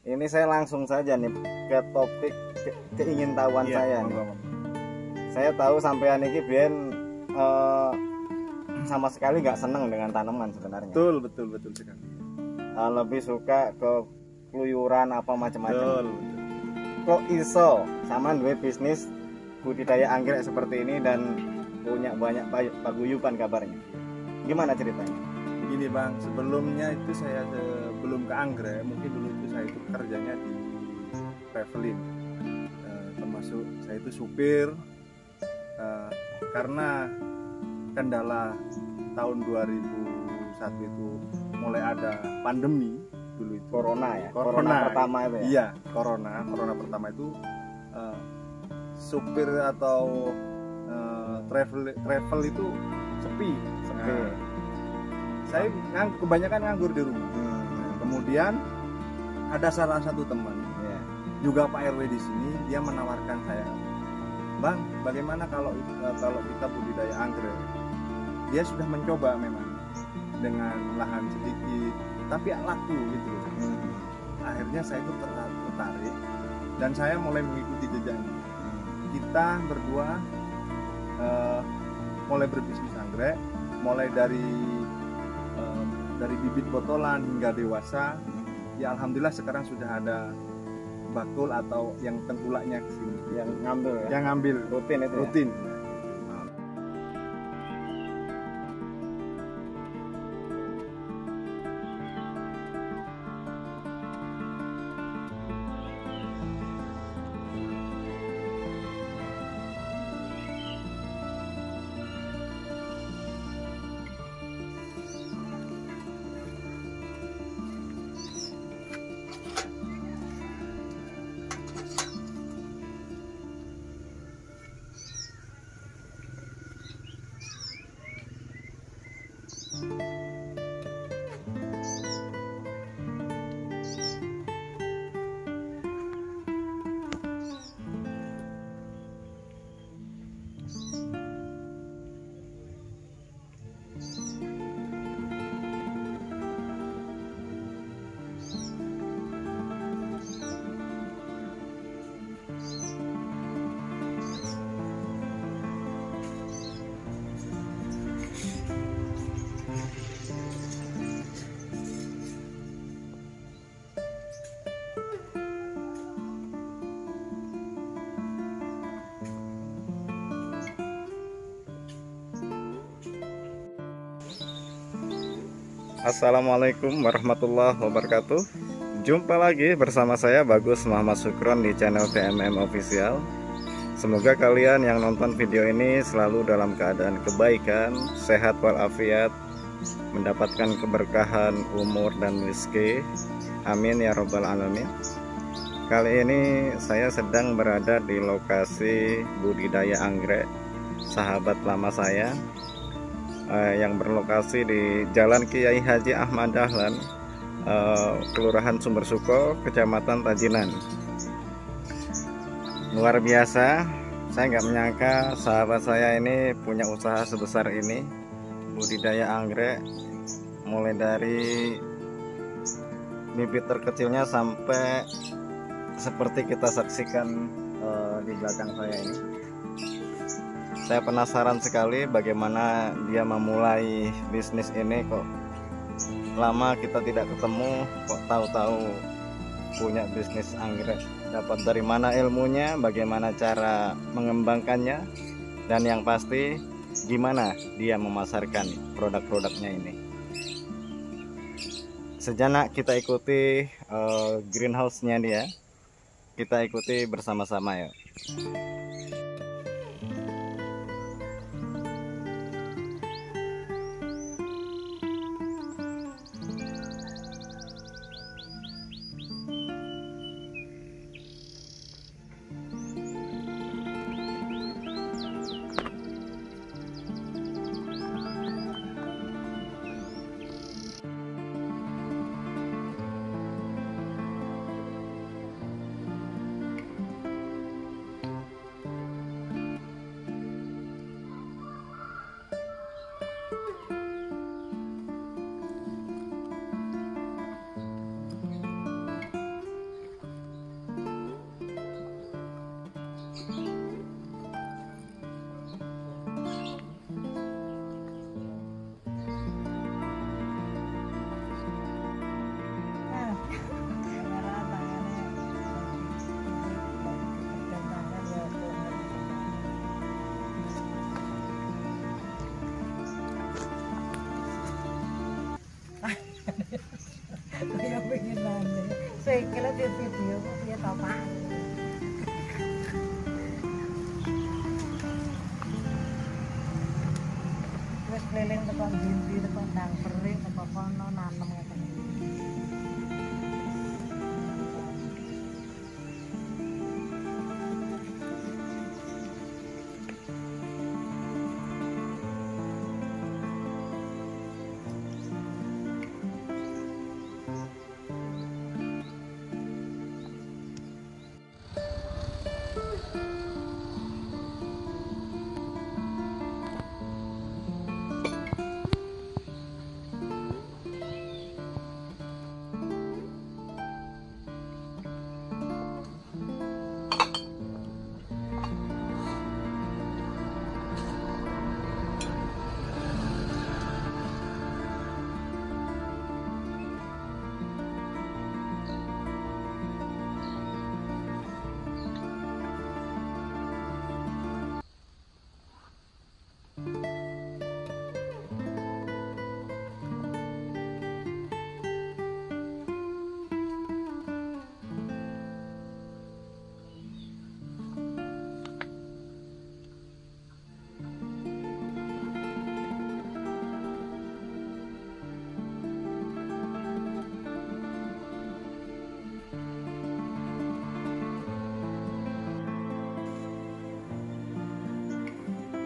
Ini saya langsung saja nih ke topik keingintahuan saya nih. Saya tahu sampean ini biyen sama sekali nggak seneng dengan tanaman sebenarnya. Betul sekali. Lebih suka ke keluyuran apa macam-macam. Betul. Kok iso sama duwe bisnis budidaya anggrek seperti ini dan punya banyak paguyuban kabarnya? Gimana ceritanya? Begini Bang, sebelumnya itu saya sebelum ke anggrek, mungkin dulu itu saya itu kerjanya di traveling, termasuk saya itu supir. Karena kendala tahun 2001 itu mulai ada pandemi dulu itu, Corona ya? Corona pertama itu ya? Iya, corona pertama itu supir atau travel itu sepi. Nah, saya kebanyakan nganggur di rumah. Kemudian ada salah satu teman, juga Pak RW di sini, dia menawarkan saya, Bang, bagaimana kalau kita budidaya anggrek? Dia sudah mencoba memang dengan lahan sedikit, tapi laku gitu. Akhirnya saya itu tertarik dan saya mulai mengikuti jejaknya. Kita berdua mulai berbisnis anggrek, mulai dari bibit botolan hingga dewasa. Ya alhamdulillah sekarang sudah ada bakul atau yang tengkulaknya ke sini. Yang ngambil ya? Yang ngambil rutin itu. Rutin. Ya? Assalamualaikum warahmatullahi wabarakatuh. Jumpa lagi bersama saya Bagus Muhammad Sukron di channel TMM Official. Semoga kalian yang nonton video ini selalu dalam keadaan kebaikan, sehat walafiat, mendapatkan keberkahan umur dan rezeki. Amin ya robbal alamin. Kali ini saya sedang berada di lokasi budidaya anggrek sahabat lama saya, yang berlokasi di Jalan Kiai Haji Ahmad Dahlan, Kelurahan Sumbersuko, Kecamatan Tajinan. Luar biasa, saya nggak menyangka sahabat saya ini punya usaha sebesar ini, budidaya anggrek, mulai dari bibit terkecilnya sampai seperti kita saksikan di belakang saya ini. Saya penasaran sekali bagaimana dia memulai bisnis ini, kok lama kita tidak ketemu, kok tahu-tahu punya bisnis anggrek. Dapat dari mana ilmunya, bagaimana cara mengembangkannya, dan yang pasti gimana dia memasarkan produk-produknya ini. Sejenak kita ikuti greenhouse-nya dia. Kita ikuti bersama-sama ya. Sikile di video kok piye to, Pak? Wis keliling teko ndi teko ndang pering teko kono nanem ngeten iki.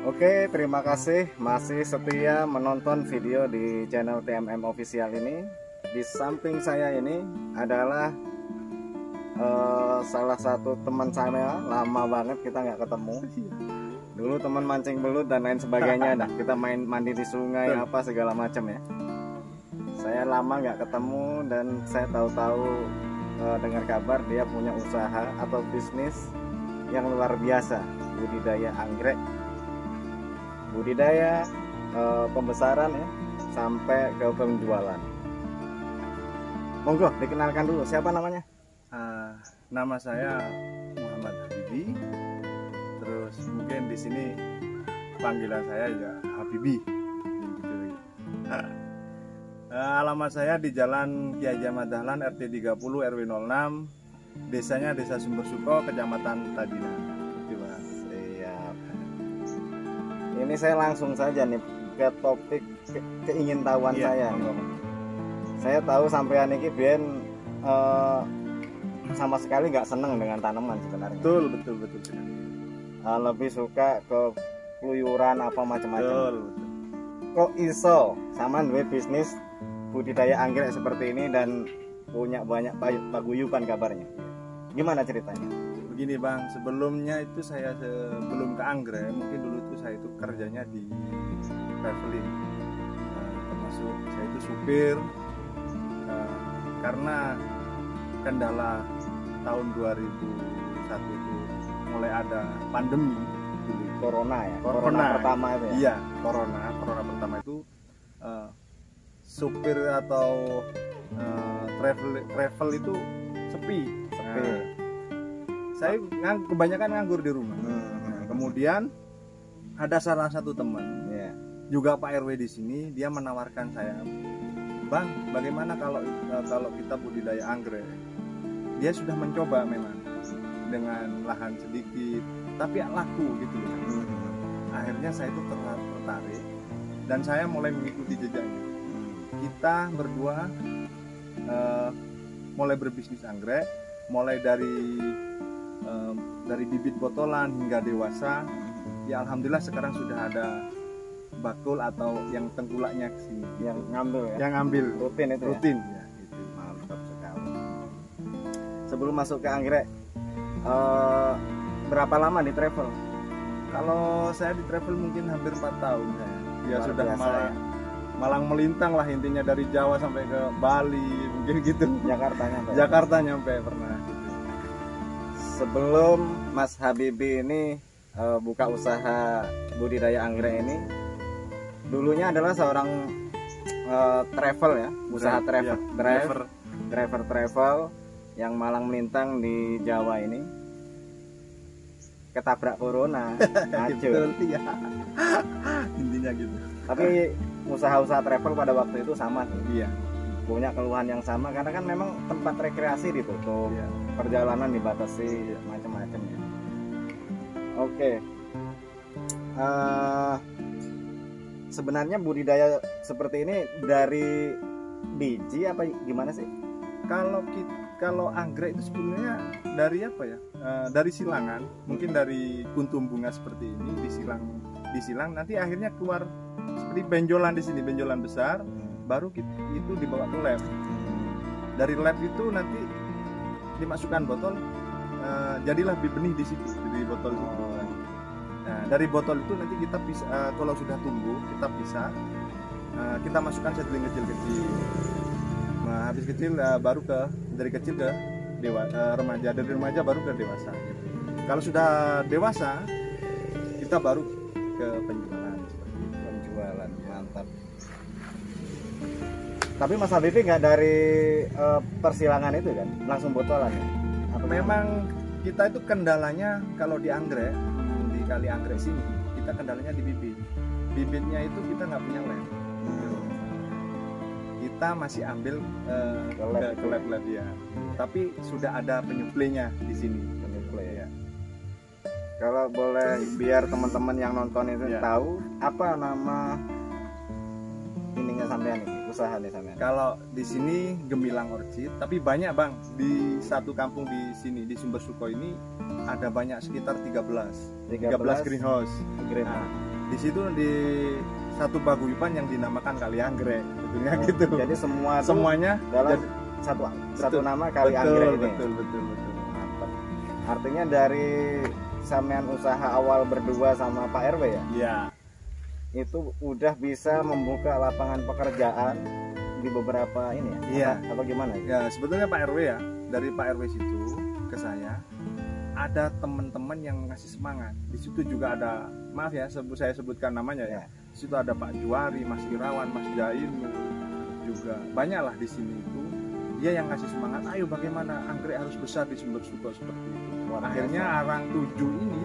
Oke, terima kasih masih setia menonton video di channel TMM Official ini. Di samping saya ini adalah salah satu teman saya, lama banget kita nggak ketemu. Dulu teman mancing belut dan lain sebagainya, dah kita main mandi di sungai apa segala macam ya. Saya lama nggak ketemu dan saya tahu-tahu dengar kabar dia punya usaha atau bisnis yang luar biasa, budidaya anggrek. Budidaya, pembesaran ya, sampai ke penjualan. Monggo dikenalkan dulu, siapa namanya? Nama saya Muhammad Habibi. Terus mungkin di sini panggilan saya ya Habibi. Gitu. Alamat saya di Jalan Ki Haji Ahmad Dahlan RT 30 RW 06. Desanya Desa Sumbersuko, Kecamatan Tadina. Siap. Ini saya langsung saja nih ke topik keingintahuan saya. Saya tahu sampean iki biyen sama sekali nggak seneng dengan tanaman sebenarnya. Betul. Lebih suka ke keluyuran apa macam-macam. Betul. Kok iso sama duwe bisnis budidaya anggrek seperti ini dan punya banyak paguyuban kabarnya? Gimana ceritanya? Begini Bang, sebelumnya itu saya sebelum ke anggrek, mungkin dulu itu saya itu kerjanya di traveling, termasuk saya itu supir. Karena kendala tahun 2001 itu mulai ada pandemi dulu. Corona ya? Corona pertama itu ya? Iya, corona pertama itu supir atau travel itu sepi. Saya kebanyakan nganggur di rumah. Kemudian ada salah satu teman, juga Pak RW di sini, dia menawarkan saya, Bang, bagaimana kalau kita budidaya anggrek? Dia sudah mencoba memang dengan lahan sedikit, tapi laku gitu. Akhirnya saya itu tertarik dan saya mulai mengikuti jejaknya. Kita berdua mulai berbisnis anggrek, mulai dari bibit botolan hingga dewasa. Ya alhamdulillah sekarang sudah ada bakul atau yang tengkulaknya kesini, yang ngambil ya? Yang ngambil rutin itu rutin ya? Itu mantap sekali. Sebelum masuk ke anggrek, berapa lama di travel? Kalau saya di travel mungkin hampir 4 tahun saya. Ya Luar sudah biasa, ya? malang melintang lah, intinya dari Jawa sampai ke Bali mungkin gitu. Jakarta nyampe pernah gitu. Sebelum Mas Habibi ini buka usaha budidaya anggrek ini, dulunya adalah seorang travel ya, usaha driver travel yang malang melintang di Jawa ini, ketabrak corona, Betul, ya. Intinya gitu. Tapi usaha-usaha travel pada waktu itu sama sih. Iya. punya keluhan yang sama karena kan memang tempat rekreasi ditutup, Iya. perjalanan dibatasi, macam-macam ya. Oke. Sebenarnya budidaya seperti ini dari biji apa gimana sih? Kalau anggrek itu sebenarnya dari apa ya? Dari silangan, mungkin dari kuntum bunga seperti ini disilang nanti akhirnya keluar seperti benjolan di sini, benjolan besar, baru itu dibawa ke lab. Dari lab itu nanti dimasukkan botol, jadilah benih di situ di botol itu. Nah, dari botol itu nanti kita pisah, kalau sudah tumbuh kita pisah, kita masukkan seedling kecil-kecil. Nah, habis kecil baru dari kecil ke remaja, dari remaja baru ke dewasa. Kalau sudah dewasa kita baru ke penjualan. Penjualan, mantap. Tapi Mas Habibie nggak dari persilangan itu kan, langsung botolan ya? Memang kita itu kendalanya kalau di anggrek, di kali anggrek sini kita kendalanya di bibitnya itu kita nggak punya lab. Kita masih ambil ke lab ya. Tapi sudah ada penyuplainya di sini. Penyuplai ya. Kalau boleh biar teman-teman yang nonton itu tahu apa nama ininya sampean ini, usaha nih sampean. Kalau di sini Gemilang Orchid, tapi banyak Bang. Di satu kampung di sini di Sumber Suko ini ada banyak sekitar 13 greenhouse. Nah, di situ di satu paguyuban yang dinamakan Kali Anggrek, sebetulnya gitu. Jadi semuanya dalam satu nama Kali Anggrek ini. Betul. Mantap. Artinya dari sampean usaha awal berdua sama Pak RW ya? Iya. Itu udah bisa membuka lapangan pekerjaan di beberapa ini ya? Iya. Apa gimana? Ya sebetulnya Pak RW ya, dari Pak RW situ ke saya ada teman-teman yang ngasih semangat. Di situ juga ada, maaf ya, saya sebutkan namanya ya. Di situ ada Pak Juari, Mas Irawan, Mas Jain, juga banyak lah di sini itu. Dia yang ngasih semangat, ayo bagaimana anggrek harus besar di Sumber Suko seperti itu. Akhirnya orang 7 ini,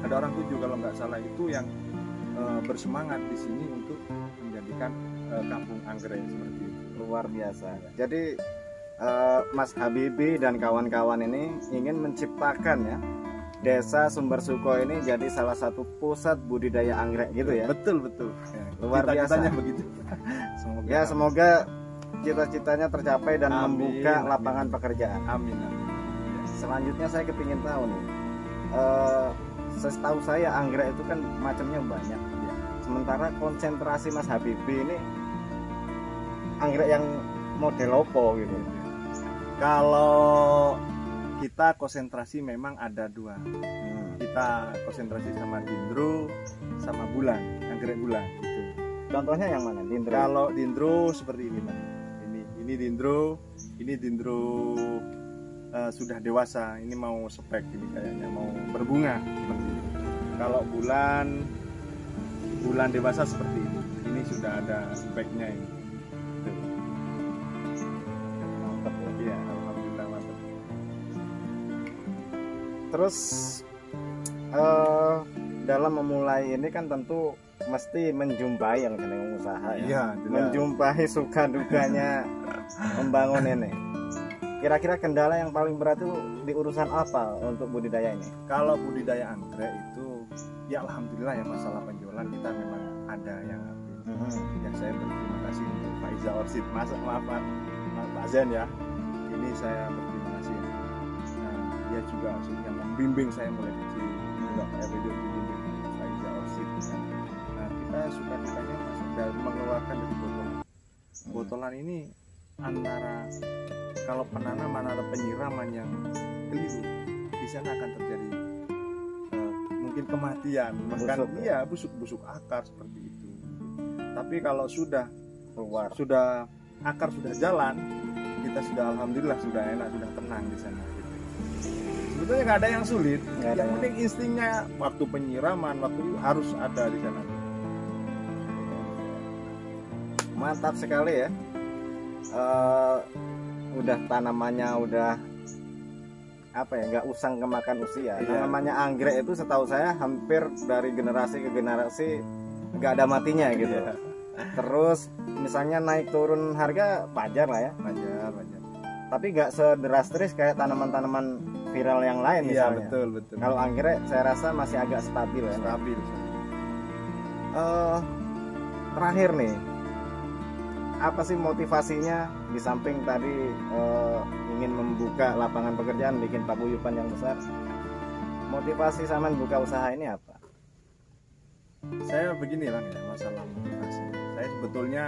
ada orang 7 kalau nggak salah itu yang bersemangat di sini untuk menjadikan kampung anggrek seperti itu. Luar biasa. Jadi Mas Habibie dan kawan-kawan ini ingin menciptakan ya Desa Sumber Suko ini jadi salah satu pusat budidaya anggrek gitu ya. Betul. Ya, luar biasa. Begitu. Semoga cita-citanya tercapai dan amin, membuka lapangan pekerjaan. Amin. Selanjutnya saya kepingin tahu nih. Setahu saya anggrek itu kan macamnya banyak. Ya. Sementara konsentrasi Mas Habibie ini anggrek yang model opo gitu. Kalau kita konsentrasi memang ada 2. Kita konsentrasi sama dendro sama bulan, anggrek bulan gitu. Contohnya yang mana? Dendro. Kalau dendro seperti ini, Bang. Ini dendro sudah dewasa. Ini mau spek ini kayaknya mau berbunga seperti ini. Kalau bulan dewasa seperti ini. Ini sudah ada speknya ini. Ya, alhamdulillah mantap. Terus dalam memulai ini kan tentu mesti menjumpai yang jeneng usaha ya. Iya, menjumpai suka dukanya membangun ini. Kira-kira kendala yang paling berat itu di urusan apa untuk budidaya ini? Kalau budidaya anggrek itu ya alhamdulillah ya, masalah penjualan kita memang ada yang yang saya berterima kasih untuk Pak Iza Orchid. Maaf Pak Zen ya. Ini saya berterima kasih. Nah, dia juga yang membimbing saya mulai kecil. Juga Pak RW juga membimbing Pak Iza Orchid. Nah, kita suka dukanya masuk mengeluarkan dari botolan ini antara kalau penanaman atau penyiraman yang keliru, di sana akan terjadi mungkin kematian, bahkan busuk akar seperti itu. Tapi kalau sudah akar sudah jalan, kita sudah alhamdulillah sudah enak, sudah tenang di sana gitu. Sebetulnya nggak ada yang sulit, yang penting instingnya waktu penyiraman, waktu itu harus ada di sana. Mantap sekali ya. Udah tanamannya udah apa ya, nggak usang kemakan usia. Namanya anggrek itu setahu saya hampir dari generasi ke generasi nggak ada matinya gitu. Terus misalnya naik turun harga wajar lah ya. Wajar. Tapi nggak sederastis kayak tanaman-tanaman viral yang lain Iya, misalnya. betul. Kalau anggrek saya rasa masih agak stabil ya. Stabil. Terakhir nih, apa sih motivasinya di samping tadi ingin membuka lapangan pekerjaan, bikin paguyuban yang besar? Motivasi sama buka usaha ini apa? Saya begini Bang ya, masalah motivasi. Saya sebetulnya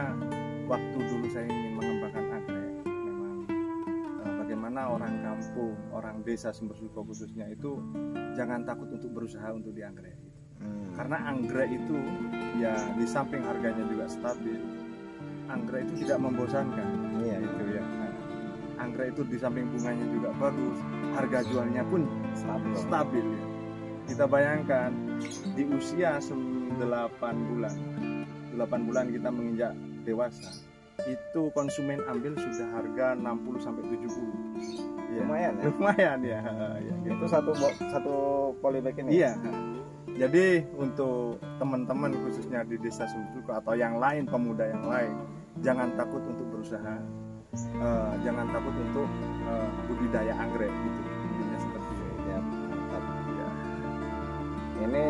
waktu dulu saya ingin mengembangkan anggrek, memang bagaimana orang kampung, orang desa Sumber Suko khususnya itu jangan takut untuk berusaha untuk di anggrek. Karena anggrek itu ya di samping harganya juga stabil, anggrek itu tidak membosankan. Iya Gitu ya. Nah, anggrek itu di samping bunganya juga bagus, harga jualnya pun stabil ya. Kita bayangkan di usia 8 bulan kita menginjak dewasa, itu konsumen ambil sudah harga 60 sampai 70. Ya. Lumayan ya. Gitu. Itu satu polybag ini. Iya. Jadi untuk teman-teman khususnya di desa Sumbersuko atau yang lain, pemuda yang lain, jangan takut untuk berusaha, jangan takut untuk budidaya anggrek gitu. Intinya seperti itu. Ya, mantap. Ya. Ini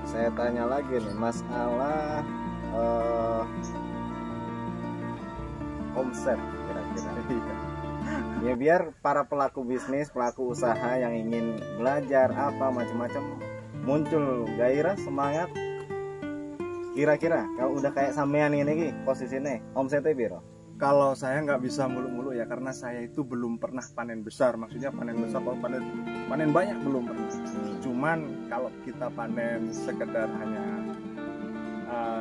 saya tanya lagi nih, masalah omset kira-kira. Ya biar para pelaku bisnis, pelaku usaha yang ingin belajar apa macam-macam muncul gairah, semangat. Kira-kira kalau udah kayak sampean ini posisinya omsetnya biro? Kalau saya nggak bisa mulu-mulu ya, karena saya itu belum pernah panen besar. Maksudnya panen besar, kalau panen banyak belum pernah. Cuman kalau kita panen sekedar hanya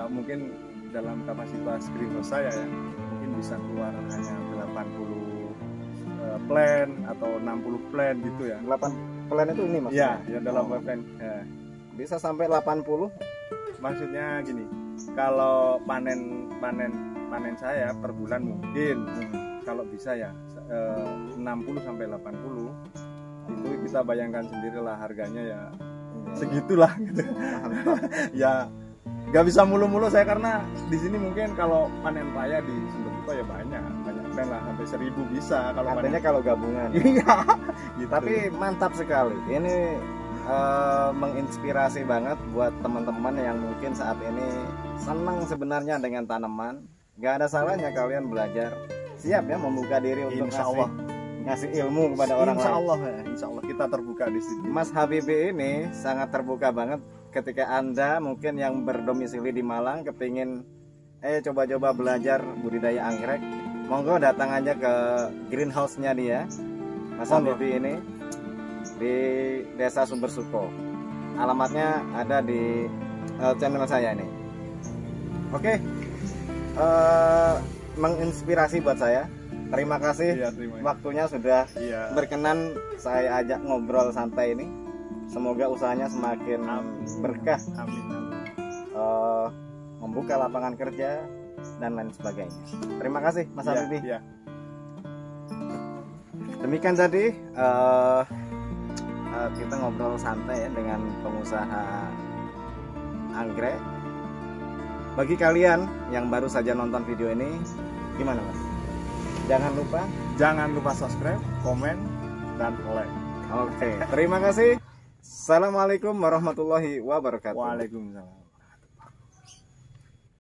mungkin dalam kapasitas greenhouse saya ya, mungkin bisa keluar hanya 80 plan atau 60 plan gitu ya. 8 plan itu ini maksudnya? Ya dalam plan. Ya. Bisa sampai 80? Maksudnya gini, kalau panen saya per bulan mungkin kalau bisa ya 60 sampai 80, itu kita bayangkan sendirilah harganya ya segitulah gitu. Ya nggak bisa mulu-mulu saya, karena di sini mungkin kalau panen raya di Sumbersuko ya banyak plan lah, sampai 1000 bisa kalau artinya panen. kalau gabungan. Iya gitu. Tapi mantap sekali ini, menginspirasi banget buat teman-teman yang mungkin saat ini senang sebenarnya dengan tanaman. Gak ada salahnya kalian belajar, siap ya membuka diri untuk Insya Allah ngasih ilmu kepada orang Insya lain. Allah ya, Insya Allah kita terbuka di sini. Mas Habibie ini sangat terbuka banget ketika Anda mungkin yang berdomisili di Malang kepingin coba-coba belajar budidaya anggrek, monggo datang aja ke greenhouse-nya dia, Mas Habibie ini di Desa Sumbersuko. Alamatnya ada di channel saya ini. Oke, menginspirasi buat saya. Terima kasih, Iya, terima kasih. waktunya sudah Iya. berkenan saya ajak ngobrol santai ini. Semoga usahanya semakin berkah, Amin. membuka lapangan kerja dan lain sebagainya. Terima kasih Mas Habibie. Iya. Demikian tadi kita ngobrol santai ya dengan pengusaha anggrek. Bagi kalian yang baru saja nonton video ini, gimana Mas? Jangan lupa subscribe, komen, dan like. Oke, terima kasih. Assalamualaikum warahmatullahi wabarakatuh. Waalaikumsalam.